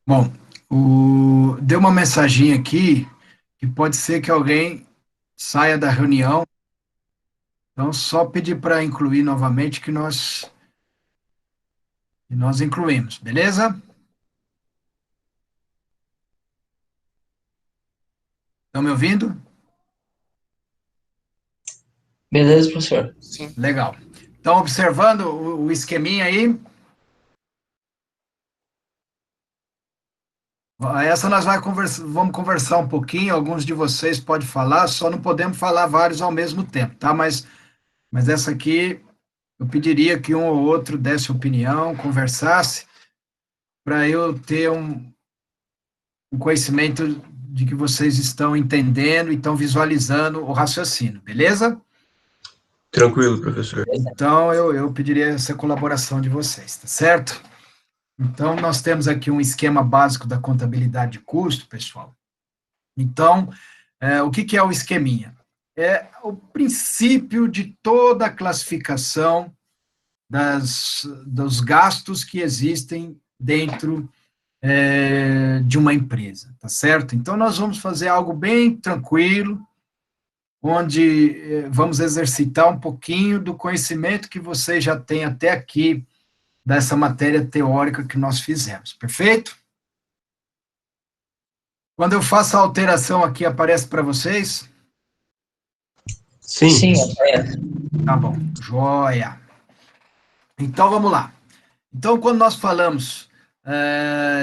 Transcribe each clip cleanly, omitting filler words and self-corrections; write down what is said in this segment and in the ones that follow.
Bom, deu uma mensagem aqui que pode ser que alguém saia da reunião, então só pedir para incluir novamente que nós incluímos, beleza? Estão me ouvindo? Beleza, professor? Sim. Legal. Então, observando o esqueminha aí, essa nós vamos conversar um pouquinho, alguns de vocês podem falar, só não podemos falar vários ao mesmo tempo, tá? Mas essa aqui, eu pediria que um ou outro desse opinião, conversasse, para eu ter um conhecimento de que vocês estão entendendo e estão visualizando o raciocínio, beleza? Tranquilo, professor. Então, eu pediria essa colaboração de vocês, tá certo? Então, nós temos aqui um esquema básico da contabilidade de custo, pessoal. Então, o que é o esqueminha? É o princípio de toda a classificação dos gastos que existem dentro de uma empresa, tá certo? Então, nós vamos fazer algo bem tranquilo, onde vamos exercitar um pouquinho do conhecimento que vocês já têm até aqui dessa matéria teórica que nós fizemos, perfeito? Quando eu faço a alteração aqui, aparece para vocês? Sim. Sim, é. Tá bom, joia. Então, vamos lá. Então, quando nós falamos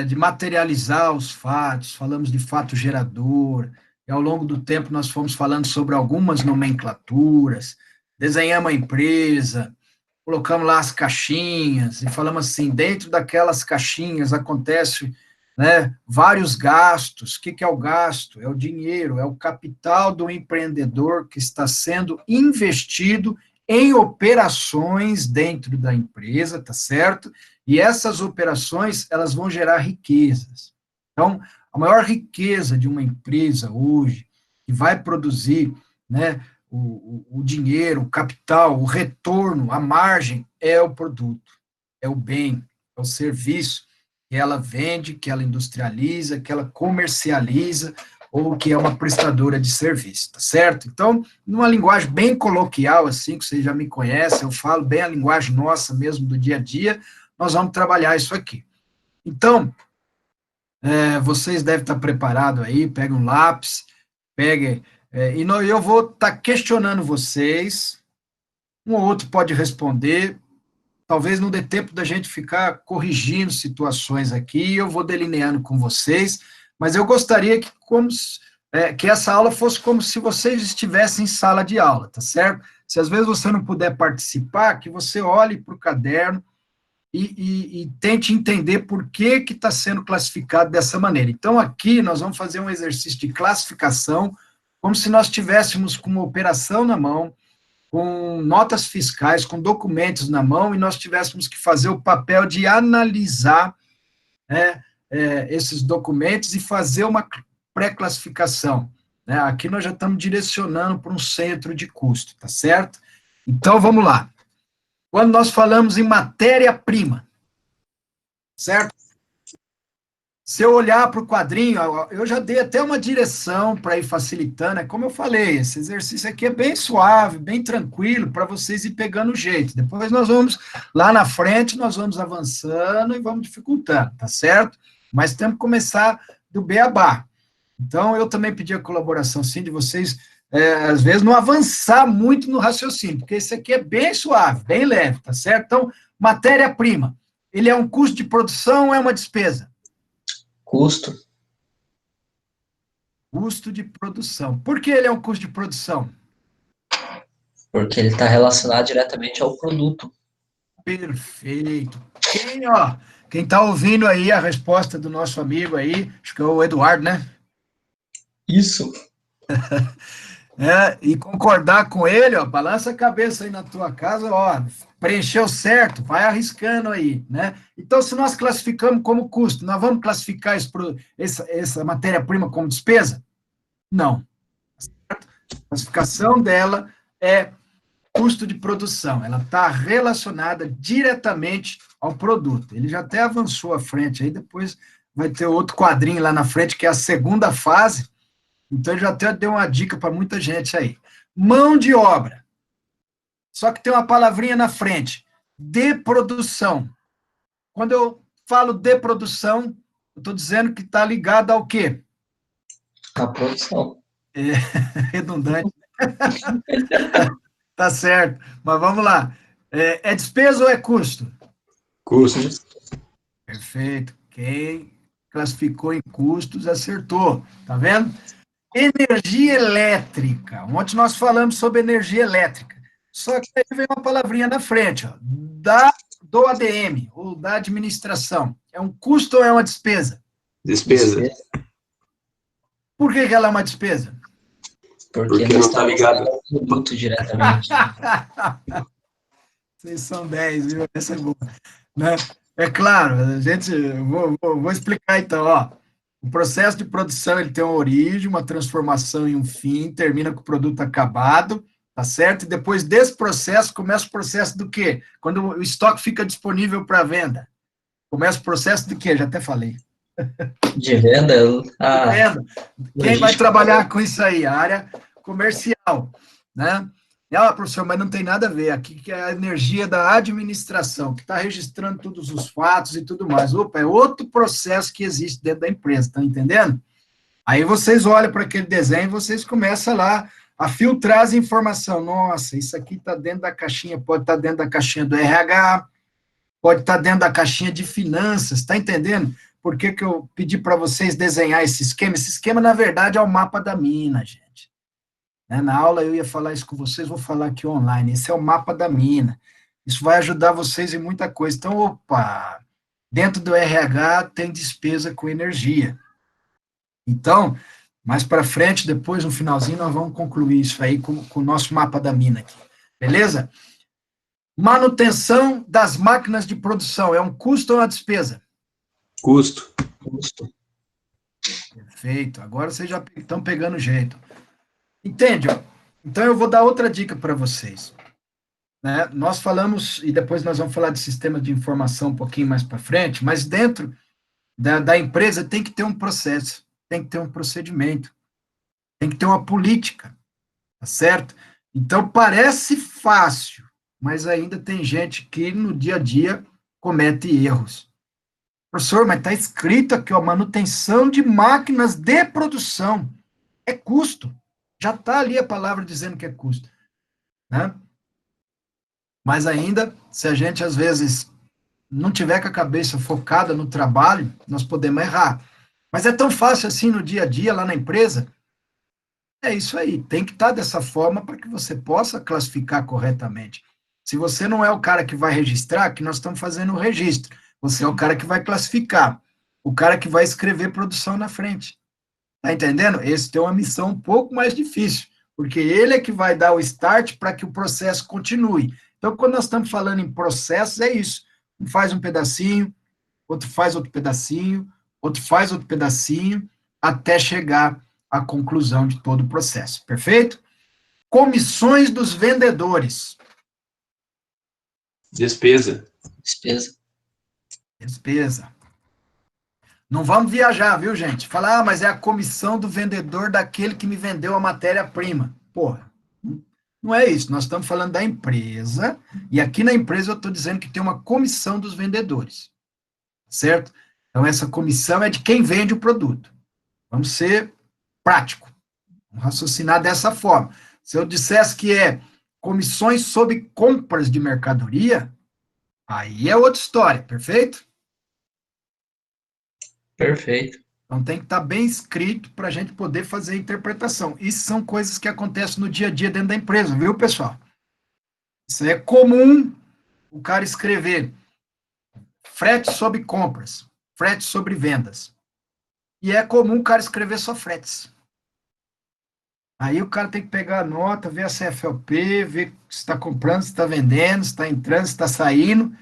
de materializar os fatos, falamos de fato gerador, e ao longo do tempo nós fomos falando sobre algumas nomenclaturas, desenhamos a empresa, colocamos lá as caixinhas, e falamos assim, dentro daquelas caixinhas acontece, né, vários gastos. O que é o gasto? É o dinheiro, é o capital do empreendedor que está sendo investido em operações dentro da empresa, tá certo? E essas operações, elas vão gerar riquezas. Então, a maior riqueza de uma empresa hoje, que vai produzir, né, o dinheiro, o capital, o retorno, a margem, é o produto, é o bem, é o serviço que ela vende, que ela industrializa, que ela comercializa, ou que é uma prestadora de serviço, tá certo? Então, numa linguagem bem coloquial, assim, que vocês já me conhecem, eu falo bem a linguagem nossa mesmo do dia a dia, nós vamos trabalhar isso aqui. Então, vocês devem estar preparados aí, peguem um lápis, peguem, eu vou estar questionando vocês, um ou outro pode responder, talvez não dê tempo da gente ficar corrigindo situações aqui, eu vou delineando com vocês, mas eu gostaria que essa aula fosse como se vocês estivessem em sala de aula, tá certo? Se às vezes você não puder participar, que você olhe para o caderno e tente entender por que está sendo classificado dessa maneira. Então, aqui nós vamos fazer um exercício de classificação, como se nós tivéssemos com uma operação na mão, com notas fiscais, com documentos na mão, e nós tivéssemos que fazer o papel de analisar, né, esses documentos e fazer uma pré-classificação, né? Aqui nós já estamos direcionando para um centro de custo, tá certo? Então, vamos lá. Quando nós falamos em matéria-prima, certo? Se eu olhar para o quadrinho, eu já dei até uma direção para ir facilitando, é como eu falei, esse exercício aqui é bem suave, bem tranquilo, para vocês ir pegando o jeito. Depois nós vamos, lá na frente, nós vamos avançando e vamos dificultando, tá certo? Mas temos que começar do beabá. Então, eu também pedi a colaboração, sim, de vocês, às vezes, não avançar muito no raciocínio, porque esse aqui é bem suave, bem leve, tá certo? Então, matéria-prima, ele é um custo de produção ou é uma despesa? Custo, Custo de produção. Por que ele é um custo de produção? porque ele está relacionado diretamente ao produto. Perfeito. Quem está ouvindo aí a resposta do nosso amigo aí, acho que é o Eduardo, né? Isso. E concordar com ele, ó, balança a cabeça aí na tua casa, ó, preencheu certo, vai arriscando aí, né? Então, se nós classificamos como custo, nós vamos classificar essa matéria-prima como despesa? Não. A classificação dela é custo de produção, ela está relacionada diretamente ao produto. Ele já até avançou à frente, aí depois vai ter outro quadrinho lá na frente, que é a segunda fase. Então, eu já até dei uma dica para muita gente aí. Mão de obra. Só que tem uma palavrinha na frente. De produção. Quando eu falo de produção, eu estou dizendo que está ligado ao quê? A produção. É redundante. Tá certo. Mas vamos lá. É despesa ou é custo? Custos. Perfeito. Quem classificou em custos acertou. Tá vendo? Energia elétrica. Ontem nós falamos sobre energia elétrica. Só que aí vem uma palavrinha na frente, ó, do ADM, ou da administração. É um custo ou é uma despesa? Despesa. Por que ela é uma despesa? Porque Porque não está ligado. ao produto diretamente. Vocês são 10, viu? Essa é boa. Né? É claro, a gente, vou explicar então, ó. O processo de produção, ele tem uma origem, uma transformação e um fim, termina com o produto acabado, tá certo? E depois desse processo, começa o processo do quê? Quando o estoque fica disponível para venda. Começa o processo de quê? Já até falei. De venda, Venda. Quem vai trabalhar com isso aí? A área comercial, né? Ah, professor, mas não tem nada a ver. Aqui que é a energia da administração, que está registrando todos os fatos e tudo mais. Opa, é outro processo que existe dentro da empresa, tá entendendo? Aí vocês olham para aquele desenho e vocês começam lá a filtrar as informações. Nossa, isso aqui está dentro da caixinha, pode estar dentro da caixinha do RH, pode estar dentro da caixinha de finanças, tá entendendo? Por que que eu pedi para vocês desenhar esse esquema? Esse esquema, na verdade, é o mapa da mina, gente. Na aula eu ia falar isso com vocês, vou falar aqui online. Esse é o mapa da mina. Isso vai ajudar vocês em muita coisa. Então, opa, dentro do RH tem despesa com energia. Então, mais para frente, depois, no finalzinho, nós vamos concluir isso aí com o nosso mapa da mina aqui. Beleza? Manutenção das máquinas de produção, é um custo ou uma despesa? Custo. Perfeito. Agora vocês já estão pegando jeito. Entende? Então, eu vou dar outra dica para vocês. Né? Nós falamos, e depois nós vamos falar de sistema de informação um pouquinho mais para frente, mas dentro da empresa tem que ter um processo, tem que ter um procedimento, tem que ter uma política, tá certo? Então, parece fácil, mas ainda tem gente que no dia a dia comete erros. Professor, mas está escrito aqui, ó, manutenção de máquinas de produção. É custo. Já está ali a palavra dizendo que é custo. Né? Mas ainda, se a gente, às vezes, não tiver com a cabeça focada no trabalho, nós podemos errar. Mas é tão fácil assim no dia a dia, lá na empresa. É isso aí. Tem que estar dessa forma para que você possa classificar corretamente. Se você não é o cara que vai registrar, que nós estamos fazendo o registro. Você é o cara que vai classificar. O cara que vai escrever produção na frente. Tá entendendo? Esse tem uma missão um pouco mais difícil, porque ele é que vai dar o start para que o processo continue. Então, quando nós estamos falando em processos, é isso. Um faz um pedacinho, outro faz outro pedacinho, outro faz outro pedacinho, até chegar à conclusão de todo o processo. Perfeito? Comissões dos vendedores. Despesa. Despesa. Não vamos viajar, viu, gente? Falar, mas é a comissão do vendedor daquele que me vendeu a matéria-prima. Porra, não é isso. Nós estamos falando da empresa, e aqui na empresa eu estou dizendo que tem uma comissão dos vendedores. Certo? Então, essa comissão é de quem vende o produto. Vamos ser prático. Vamos raciocinar dessa forma. Se eu dissesse que é comissões sobre compras de mercadoria, aí é outra história, perfeito? Perfeito. Então tem que estar bem escrito para a gente poder fazer a interpretação. Isso são coisas que acontecem no dia a dia dentro da empresa, viu, pessoal? Isso é comum o cara escrever frete sobre compras, frete sobre vendas. E é comum o cara escrever só fretes. Aí o cara tem que pegar a nota, ver a CFLP, ver se está comprando, se está vendendo, se está entrando, se está saindo,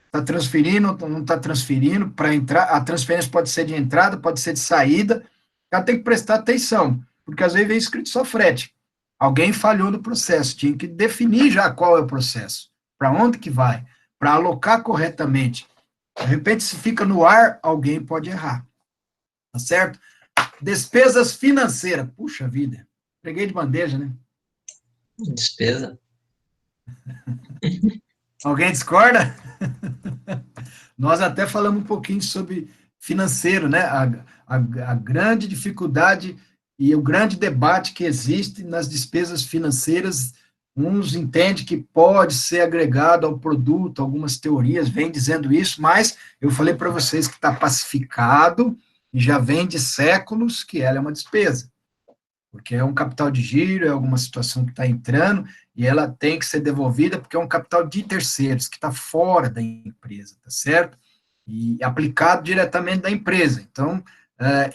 está transferindo, não está transferindo, para entrar, a transferência pode ser de entrada, pode ser de saída, o cara tem que prestar atenção, porque às vezes vem escrito só frete. Alguém falhou no processo, tinha que definir já qual é o processo, para onde que vai, para alocar corretamente. De repente, se fica no ar, alguém pode errar. Tá certo? Despesas financeiras. Puxa vida. Peguei de bandeja, né? Despesa. Alguém discorda? Nós até falamos um pouquinho sobre financeiro, né? A grande dificuldade e o grande debate que existe nas despesas financeiras. Uns entendem que pode ser agregado ao produto, algumas teorias vêm dizendo isso, mas eu falei para vocês que está pacificado e já vem de séculos que ela é uma despesa, porque é um capital de giro, é alguma situação que está entrando e ela tem que ser devolvida porque é um capital de terceiros, que está fora da empresa, tá certo? E aplicado diretamente da empresa. Então,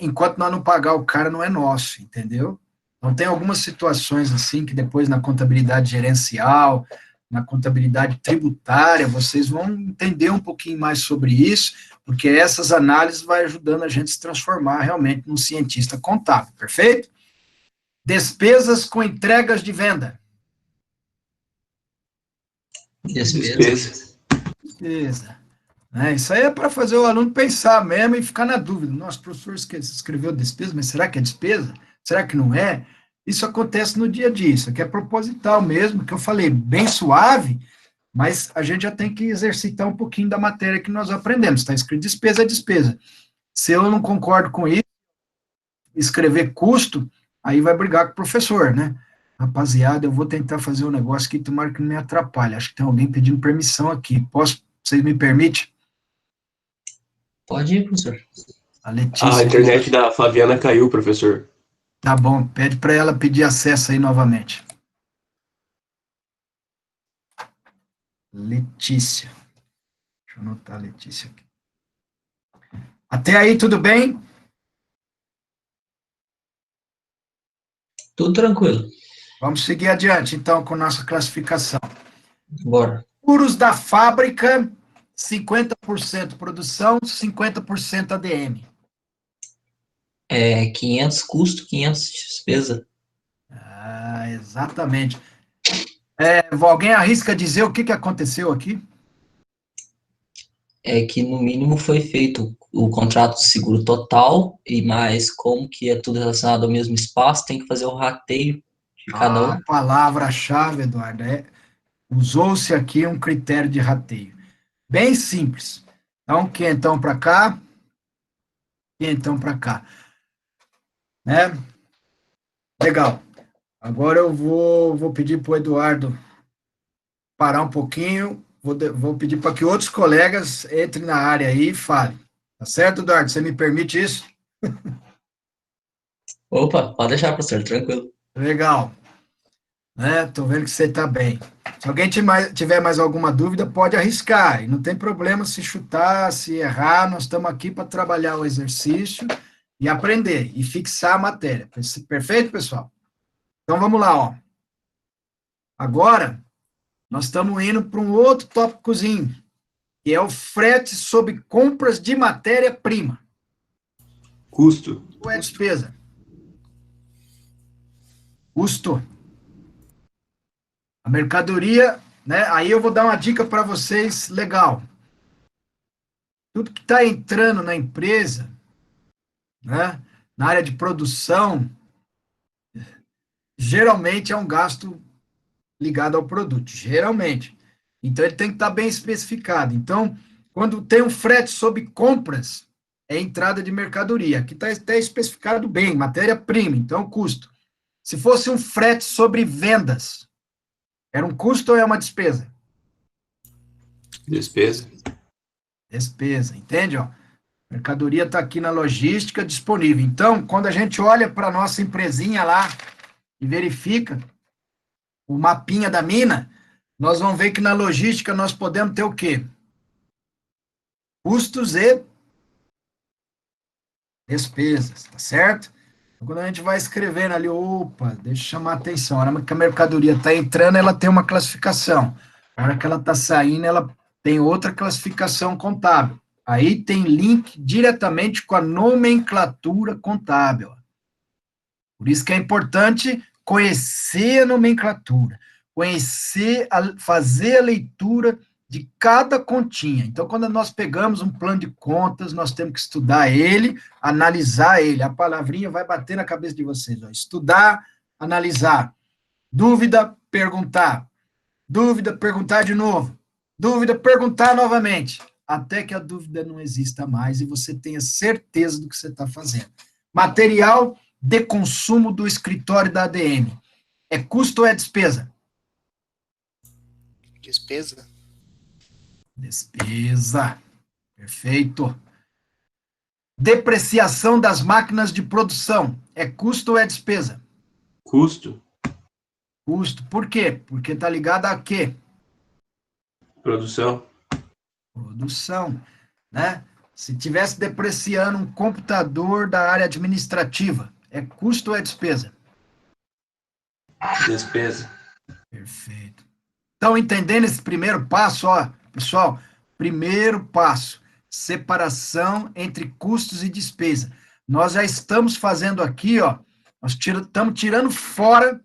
enquanto nós não pagar o cara, não é nosso, entendeu? Então, tem algumas situações assim que depois na contabilidade gerencial, na contabilidade tributária, vocês vão entender um pouquinho mais sobre isso, porque essas análises vai ajudando a gente a se transformar realmente num cientista contábil, perfeito? Despesas com entregas de venda. Despesa. Despesa. Isso aí é para fazer o aluno pensar mesmo e ficar na dúvida. Nossa, professor escreveu despesa, mas será que é despesa? Será que não é? Isso acontece no dia a dia, isso aqui é proposital mesmo, que eu falei, bem suave, mas a gente já tem que exercitar um pouquinho da matéria que nós aprendemos. Está escrito despesa é despesa. Se eu não concordo com isso, escrever custo, aí vai brigar com o professor, né? Rapaziada, eu vou tentar fazer um negócio aqui, tomara que não me atrapalhe. Acho que tem alguém pedindo permissão aqui. Vocês me permitem? Pode ir, professor. A Letícia. A internet da Flaviana caiu, professor. Tá bom, pede para ela pedir acesso aí novamente. Letícia. Deixa eu anotar a Letícia aqui. Até aí, tudo bem? Tudo tranquilo. Vamos seguir adiante, então, com nossa classificação. Bora. Furos da fábrica, 50% produção, 50% ADM. 500 custo, 500 despesa. Exatamente. Alguém arrisca dizer o que aconteceu aqui? É que, no mínimo, foi feito o contrato de seguro total, e mais como que é tudo relacionado ao mesmo espaço, tem que fazer o rateio de cada um. A palavra-chave, Eduardo, usou-se aqui um critério de rateio. Bem simples. Então, quentão para cá, quentão para cá. Né? Legal. Agora eu vou pedir para o Eduardo parar um pouquinho, vou pedir para que outros colegas entrem na área aí e falem. Tá certo, Eduardo? Você me permite isso? Opa, pode deixar, professor, tranquilo. Legal. Tô vendo que você está bem. Se alguém tiver mais alguma dúvida, pode arriscar. E não tem problema se chutar, se errar. Nós estamos aqui para trabalhar o exercício e aprender e fixar a matéria. Perfeito, pessoal? Então vamos lá, ó. Agora nós estamos indo para um outro tópicozinho, que é o frete sobre compras de matéria-prima. Custo. Ou é despesa? Custo. A mercadoria, né? Aí eu vou dar uma dica para vocês, legal. Tudo que está entrando na empresa, né? Na área de produção, geralmente é um gasto ligado ao produto, geralmente. Então, ele tem que estar bem especificado. Então, quando tem um frete sobre compras, é entrada de mercadoria. Aqui está até especificado bem, matéria-prima, então custo. Se fosse um frete sobre vendas, era um custo ou é uma despesa? Despesa. Despesa, entende? Ó? Mercadoria está aqui na logística disponível. Então, quando a gente olha para a nossa empresinha lá e verifica o mapinha da mina, nós vamos ver que na logística nós podemos ter o quê? Custos e despesas, tá certo? Então, quando a gente vai escrevendo ali, opa, deixa eu chamar a atenção, a hora que a mercadoria está entrando, ela tem uma classificação. A hora que ela está saindo, ela tem outra classificação contábil. Aí tem link diretamente com a nomenclatura contábil. Por isso que é importante conhecer a nomenclatura, fazer a leitura de cada continha. Então, quando nós pegamos um plano de contas, nós temos que estudar ele, analisar ele. A palavrinha vai bater na cabeça de vocês. Ó. Estudar, analisar. Dúvida, perguntar. Dúvida, perguntar de novo. Dúvida, perguntar novamente. Até que a dúvida não exista mais e você tenha certeza do que você está fazendo. Material de consumo do escritório da ADM. É custo ou é despesa? Despesa. Despesa. Perfeito. Depreciação das máquinas de produção. É custo ou é despesa? Custo. Custo. Por quê? Porque está ligado a quê? Produção. Produção. Né? Se tivesse depreciando um computador da área administrativa, é custo ou é despesa? Despesa. Perfeito. Estão entendendo esse primeiro passo? Ó, pessoal, primeiro passo, separação entre custos e despesa. Nós já estamos fazendo aqui, ó, nós estamos tirando fora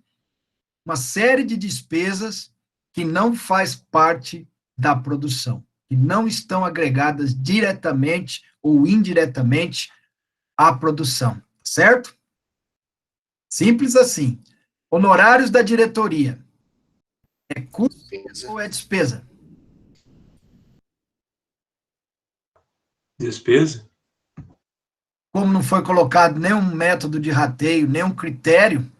uma série de despesas que não faz parte da produção, que não estão agregadas diretamente ou indiretamente à produção, certo? Simples assim. Honorários da diretoria. É custo Despesa. ou é despesa? Despesa. Como não foi colocado nenhum método de rateio, nenhum critério,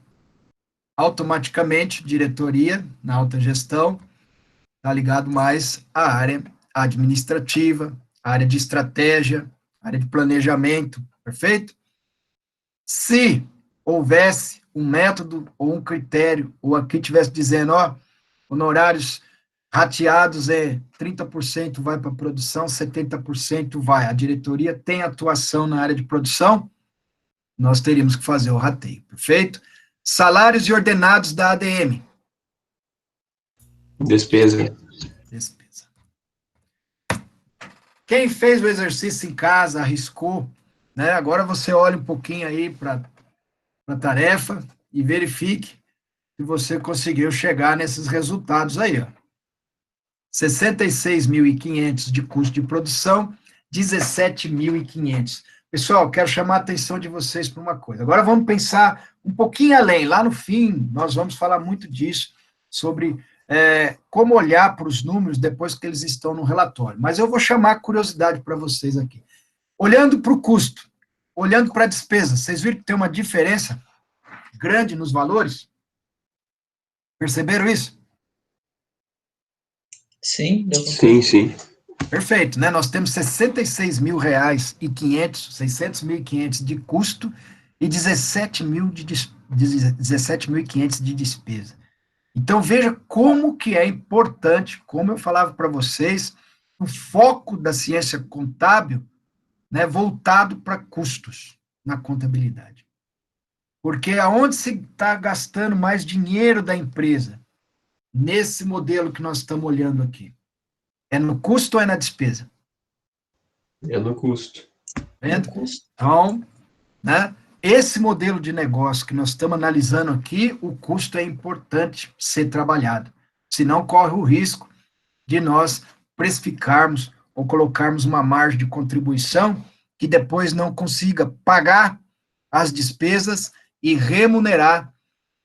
automaticamente, diretoria, na alta gestão, está ligado mais à área administrativa, à área de estratégia, área de planejamento, perfeito? Se houvesse um método ou um critério, ou aqui tivesse dizendo, ó, honorários rateados 30% vai para a produção, 70% vai. A diretoria tem atuação na área de produção, nós teríamos que fazer o rateio, perfeito? Salários e ordenados da ADM. Despesa. Despesa. Quem fez o exercício em casa, arriscou, né? Agora você olha um pouquinho aí para a tarefa e verifique se você conseguiu chegar nesses resultados aí, ó. 66.500 de custo de produção, 17.500. Pessoal, quero chamar a atenção de vocês para uma coisa. Agora vamos pensar um pouquinho além. Lá no fim, nós vamos falar muito disso, sobre como olhar para os números depois que eles estão no relatório. Mas eu vou chamar a curiosidade para vocês aqui. Olhando para o custo, olhando para a despesa, vocês viram que tem uma diferença grande nos valores? Perceberam isso? Sim, deu Sim, sim. Perfeito, né? Nós temos R$66.500, 600.500 de custo e 17.500 de despesa. Então, veja como que é importante, como eu falava para vocês, o foco da ciência contábil, né, voltado para custos na contabilidade. Porque aonde se está gastando mais dinheiro da empresa, nesse modelo que nós estamos olhando aqui? É no custo ou é na despesa? É no custo. Vendo? Então, né, esse modelo de negócio que nós estamos analisando aqui, o custo é importante ser trabalhado. Senão corre o risco de nós precificarmos ou colocarmos uma margem de contribuição que depois não consiga pagar as despesas e remunerar,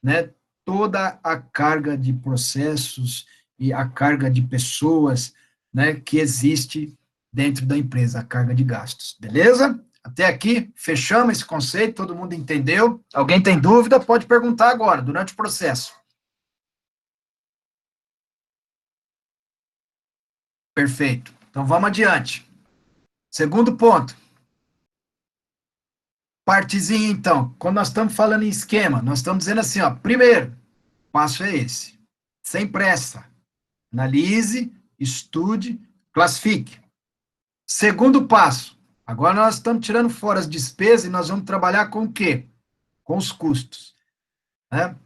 né, toda a carga de processos e a carga de pessoas, né, que existe dentro da empresa, a carga de gastos. Beleza? Até aqui, fechamos esse conceito, todo mundo entendeu? Alguém tem dúvida? Pode perguntar agora, durante o processo. Perfeito. Então, vamos adiante. Segundo ponto. Partezinha, então. Quando nós estamos falando em esquema, nós estamos dizendo assim, ó, primeiro, passo é esse. Sem pressa. Analise, estude, classifique. Segundo passo. Agora nós estamos tirando fora as despesas e nós vamos trabalhar com o quê? Com os custos. Né?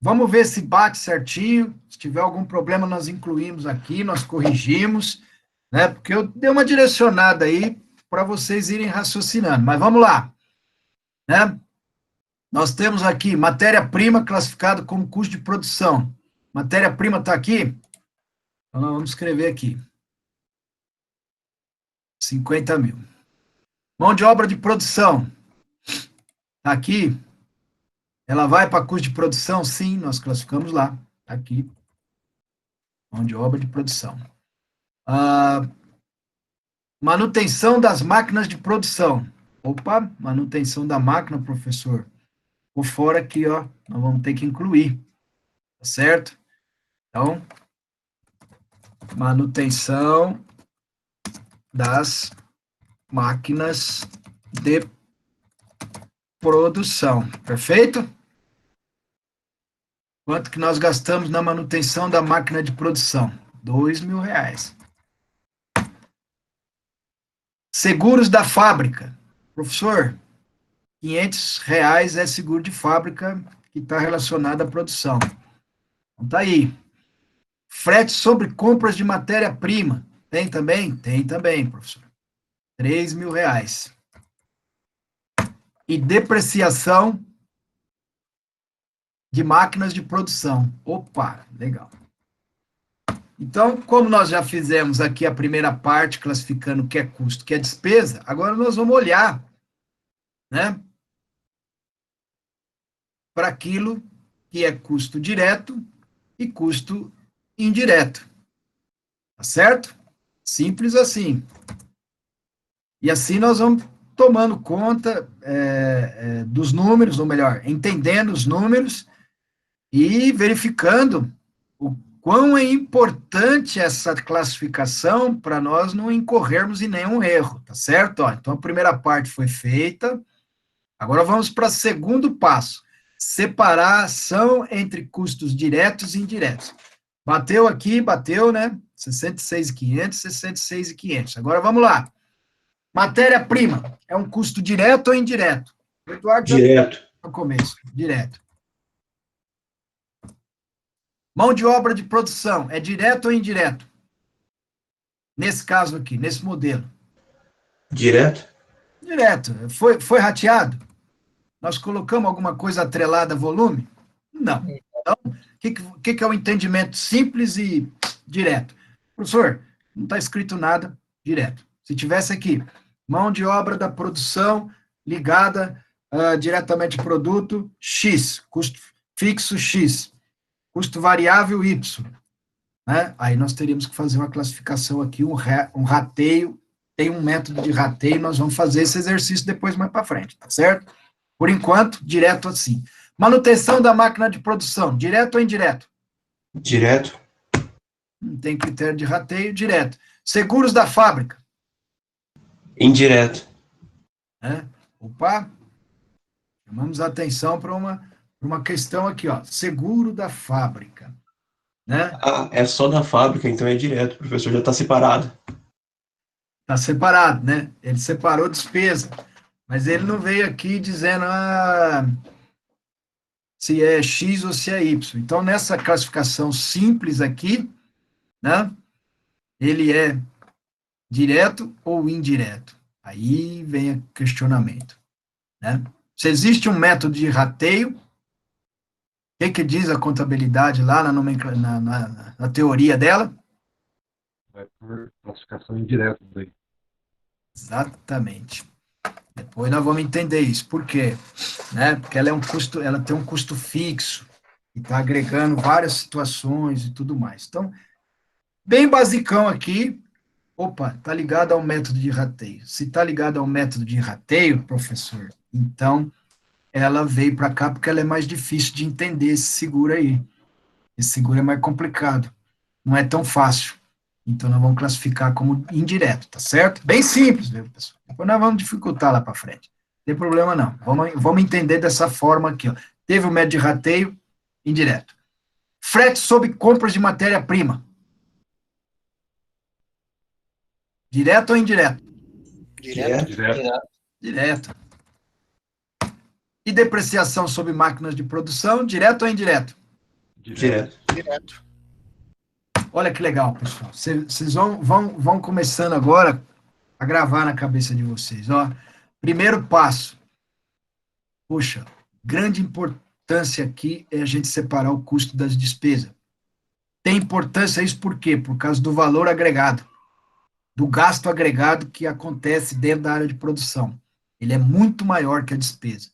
Vamos ver se bate certinho. Se tiver algum problema, nós incluímos aqui, nós corrigimos, né? Porque eu dei uma direcionada aí para vocês irem raciocinando. Mas vamos lá. Né? Nós temos aqui matéria-prima classificada como custo de produção. Matéria-prima está aqui? Então, nós vamos escrever aqui. 50 mil. Mão de obra de produção. Tá aqui. Ela vai para custo de produção? Sim, nós classificamos lá. Tá aqui. Mão de obra de produção. Manutenção das máquinas de produção. Opa, manutenção da máquina, professor. Por fora aqui, ó, nós vamos ter que incluir. Tá certo? Então, manutenção das máquinas de produção. Perfeito? Quanto que nós gastamos na manutenção da máquina de produção? R$ 2.000. Seguros da fábrica. Professor, R$ 500 é seguro de fábrica que está relacionado à produção. Então tá aí. Frete sobre compras de matéria-prima. Tem também? Tem também, professor. R$ 3.000. E depreciação de máquinas de produção. Opa, legal. Então, como nós já fizemos aqui a primeira parte, classificando o que é custo, o que é despesa, agora nós vamos olhar, né, para aquilo que é custo direto e custo indireto. Tá certo? Simples assim. E assim nós vamos tomando conta dos números, ou melhor, entendendo os números e verificando o quão é importante essa classificação para nós não incorrermos em nenhum erro, tá certo? Ó, então, a primeira parte foi feita, agora vamos para o segundo passo, separação entre custos diretos e indiretos. Bateu aqui, bateu, né? 66.500, 66.500. Agora, vamos lá. Matéria-prima, é um custo direto ou indireto? O Eduardo já Direto. no começo, direto. Mão de obra de produção, é direto ou indireto? Nesse caso aqui, nesse modelo. Direto. Direto. Foi rateado? Nós colocamos alguma coisa atrelada a volume? Não. Então, o que é o entendimento simples e direto? Professor, não está escrito nada direto. Se tivesse aqui, mão de obra da produção ligada diretamente ao produto X, custo fixo X, custo variável Y, né? Aí nós teríamos que fazer uma classificação aqui, um rateio, tem um método de rateio, nós vamos fazer esse exercício depois mais para frente, tá certo? Por enquanto, direto assim. Manutenção da máquina de produção, direto ou indireto? Direto. Não tem critério de rateio, direto. Seguros da fábrica? Indireto. Né? Opa, chamamos a atenção para uma questão aqui, ó, seguro da fábrica, né? Ah, é só da fábrica, então é direto. O professor já está separado. Está separado, né? Ele separou despesa, mas ele não veio aqui dizendo se é X ou se é Y. Então, nessa classificação simples aqui, né, ele é direto ou indireto? Aí vem o questionamento, né? Se existe um método de rateio, o que diz a contabilidade lá na teoria dela? Vai por classificação indireta daí. Exatamente. Depois nós vamos entender isso. Por quê? Né? Porque ela tem um custo fixo e está agregando várias situações e tudo mais. Então, bem basicão aqui. Opa, está ligado ao método de rateio. Se está ligado ao método de rateio, professor, então ela veio para cá porque ela é mais difícil de entender esse seguro aí. Esse seguro é mais complicado. Não é tão fácil. Então, nós vamos classificar como indireto, tá certo? Bem simples, viu, pessoal? Depois nós vamos dificultar lá para frente. Não tem problema, não. Vamos entender dessa forma aqui, ó. Teve o método de rateio, indireto. Frete sobre compras de matéria-prima. Direto ou indireto? Direto. Direto. Direto. E depreciação sobre máquinas de produção, direto ou indireto? Direto. Direto. Olha que legal, pessoal. Vocês vão começando agora a gravar na cabeça de vocês. Ó. Primeiro passo. Puxa, grande importância aqui é a gente separar o custo das despesas. tem importância isso por quê? Por causa do valor agregado, do gasto agregado que acontece dentro da área de produção. Ele é muito maior que a despesa.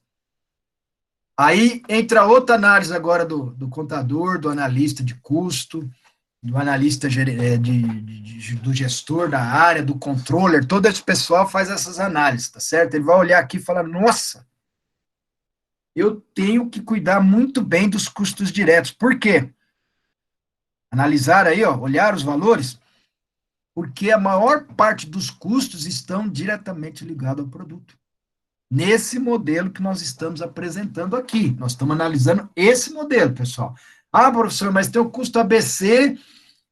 Aí entra outra análise agora do contador, do analista de custo, do analista do gestor da área, do controller, todo esse pessoal faz essas análises, tá certo? Ele vai olhar aqui e falar, nossa, eu tenho que cuidar muito bem dos custos diretos. Por quê? Analisar aí, ó, olhar os valores, porque a maior parte dos custos estão diretamente ligados ao produto. Nesse modelo que nós estamos apresentando aqui. Nós estamos analisando esse modelo, pessoal. Ah, professor, mas tem o custo ABC,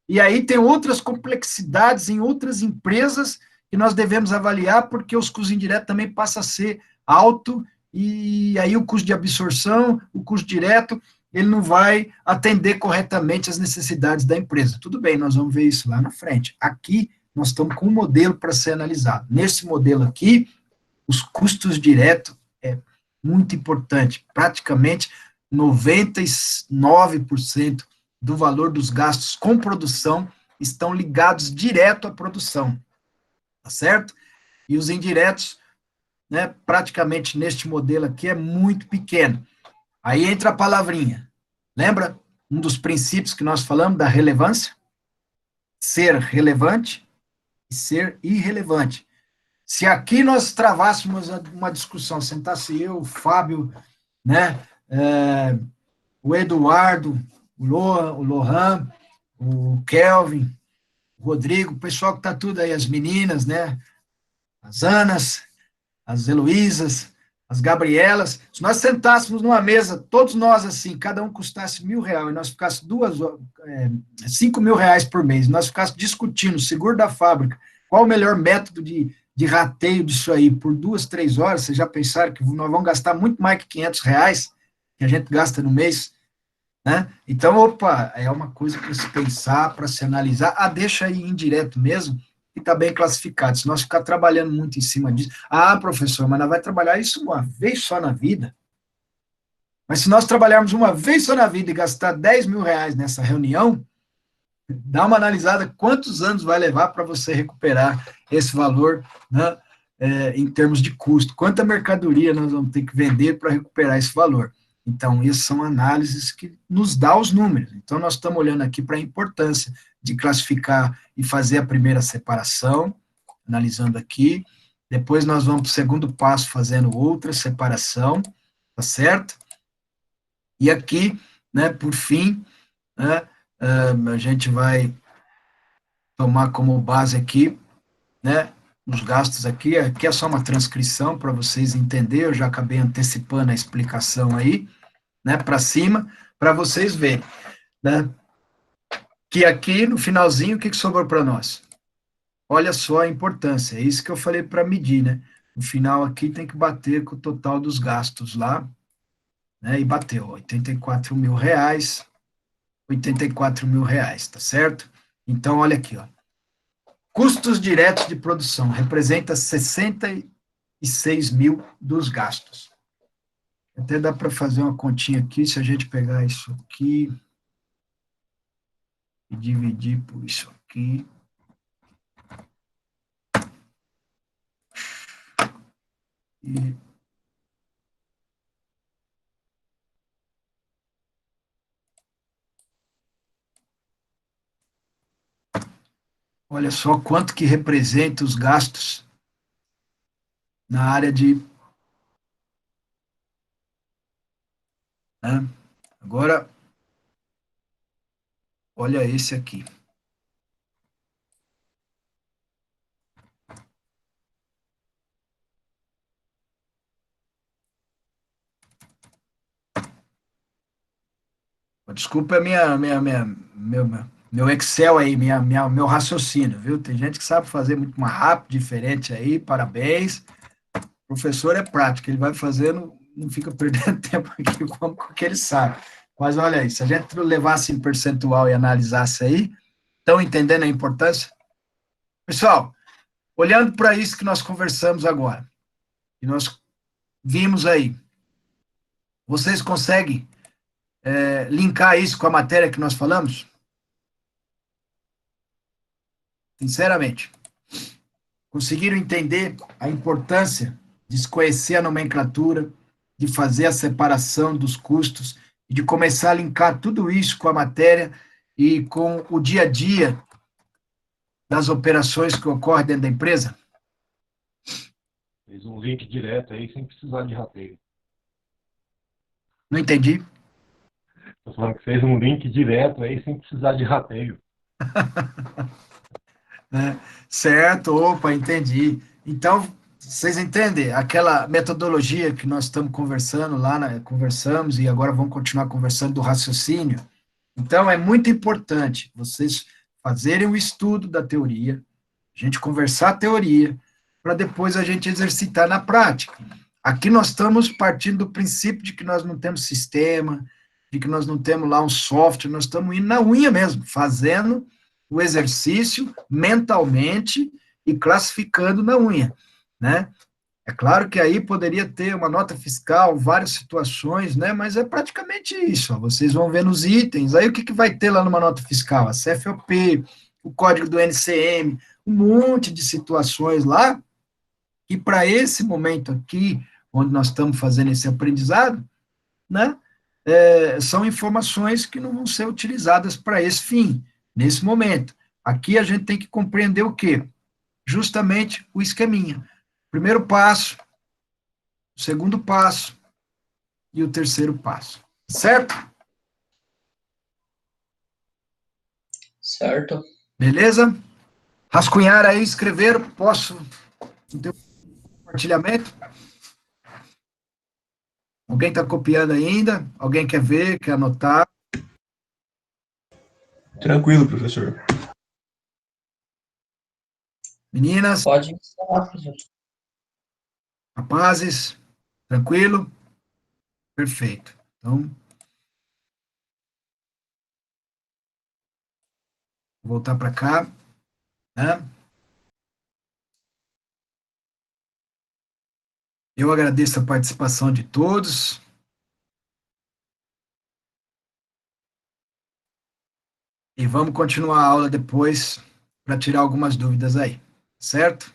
e aí tem outras complexidades em outras empresas que nós devemos avaliar, porque os custos indiretos também passam a ser alto, e aí o custo de absorção, o custo direto, ele não vai atender corretamente as necessidades da empresa. Tudo bem, nós vamos ver isso lá na frente. Aqui, nós estamos com um modelo para ser analisado. Nesse modelo aqui, os custos diretos é muito importante. Praticamente 99% do valor dos gastos com produção estão ligados direto à produção, tá certo? E os indiretos, né, praticamente neste modelo aqui é muito pequeno. Aí entra a palavrinha. Lembra um dos princípios que nós falamos da relevância? Ser relevante e ser irrelevante. Se aqui nós travássemos uma discussão, sentasse eu, o Fábio, né, o Eduardo, o Lohan, o Kelvin, o Rodrigo, o pessoal que está tudo aí, as meninas, né, as Anas, as Heloísas, as Gabrielas, se nós sentássemos numa mesa, todos nós assim, cada um custasse R$1.000, e nós ficássemos 5.000 reais por mês, nós ficássemos discutindo o seguro da fábrica, qual o melhor método de rateio disso aí, por 2, 3 horas, vocês já pensaram que nós vamos gastar muito mais que R$500 que a gente gasta no mês, né? Então, opa, é uma coisa para se pensar, para se analisar. Ah, deixa aí indireto mesmo, e está bem classificado. Se nós ficar trabalhando muito em cima disso, ah, professor, mas nós vai trabalhar isso uma vez só na vida. Mas se nós trabalharmos uma vez só na vida e gastar R$10.000 nessa reunião, dá uma analisada quantos anos vai levar para você recuperar esse valor, né, em termos de custo. Quanta mercadoria nós vamos ter que vender para recuperar esse valor. Então, essas são análises que nos dão os números. Então, nós estamos olhando aqui para a importância de classificar e fazer a primeira separação, analisando aqui. Depois, nós vamos para o segundo passo, fazendo outra separação, tá certo? E aqui, né, por fim, né, a gente vai tomar como base aqui, né, os gastos aqui é só uma transcrição para vocês entenderem, eu já acabei antecipando a explicação aí, né, para cima, para vocês verem, né, que aqui no finalzinho, o que sobrou para nós? Olha só a importância, é isso que eu falei para medir, né, no final aqui tem que bater com o total dos gastos lá, né, e bateu, R$84.000, R$84.000, tá certo? Então, olha aqui, ó. Custos diretos de produção, representa 66 mil dos gastos. Até dá para fazer uma continha aqui, se a gente pegar isso aqui e dividir por isso aqui. E olha só quanto que representa os gastos na área de... Né? Agora, olha esse aqui. Desculpa meu Excel aí, meu raciocínio, viu? Tem gente que sabe fazer muito mais rápido, diferente aí, parabéns. O professor é prático, ele vai fazendo, não fica perdendo tempo aqui com o que ele sabe. Mas olha aí, se a gente levasse em percentual e analisasse aí, estão entendendo a importância? Pessoal, olhando para isso que nós conversamos agora, que nós vimos aí, vocês conseguem linkar isso com a matéria que nós falamos? Sinceramente. Conseguiram entender a importância de se conhecer a nomenclatura, de fazer a separação dos custos e de começar a linkar tudo isso com a matéria e com o dia a dia das operações que ocorrem dentro da empresa? Fez um link direto aí sem precisar de rateio. Não entendi. Estou falando que fez um link direto aí sem precisar de rateio. Né? Certo, opa, entendi. Então, vocês entendem aquela metodologia que nós estamos conversando lá, conversamos e agora vamos continuar conversando do raciocínio? Então, é muito importante vocês fazerem o estudo da teoria, a gente conversar a teoria, para depois a gente exercitar na prática. Aqui nós estamos partindo do princípio de que nós não temos sistema, de que nós não temos lá um software, nós estamos indo na unha mesmo, fazendo o exercício mentalmente e classificando na unha, né? É claro que aí poderia ter uma nota fiscal, várias situações, né? Mas é praticamente isso. Ó. Vocês vão ver nos itens. Aí o que, que vai ter lá numa nota fiscal? A CFOP, o código do NCM, um monte de situações lá, que para esse momento aqui, onde nós estamos fazendo esse aprendizado, né? São informações que não vão ser utilizadas para esse fim, nesse momento. Aqui a gente tem que compreender o quê? Justamente o esqueminha. Primeiro passo, o segundo passo e o terceiro passo. Certo? Certo. Beleza? Rascunhar aí, escrever, posso ter um compartilhamento? Alguém está copiando ainda? Alguém quer ver, quer anotar? Tranquilo, professor. Meninas, Pode instalar, professor. rapazes, tranquilo? Perfeito. Então, vou voltar para cá, né? Eu agradeço a participação de todos. E vamos continuar a aula depois para tirar algumas dúvidas aí, certo?